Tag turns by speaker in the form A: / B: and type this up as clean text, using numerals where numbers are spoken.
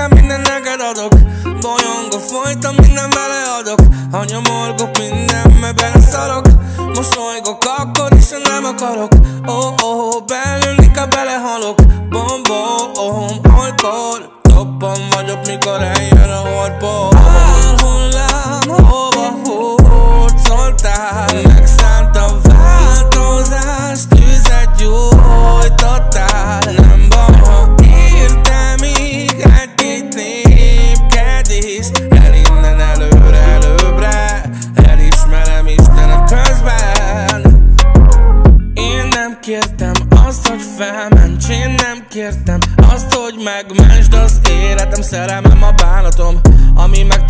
A: minden neked adok. Bolyongok, folyton minden beleadok. Ha nyomorgok, mindenbe beleszarok. Mosolygok akkor is, ha nem akarok. Belülni, ha belehalok. Bom, olykor jobban vagyok, mikor eljön a horpor. Álhullám, hova hurcoltál? Megszánt a változás, tüzet gyújtottál. Nem baj, ha értelmig egy-két népkedés. El innen előbbre, elismerem Istenem közben. Én nem kértem azt, hogy felments, én nem kértem azt, hogy megmentsd az életem, szerelmem, a bánatom, ami meg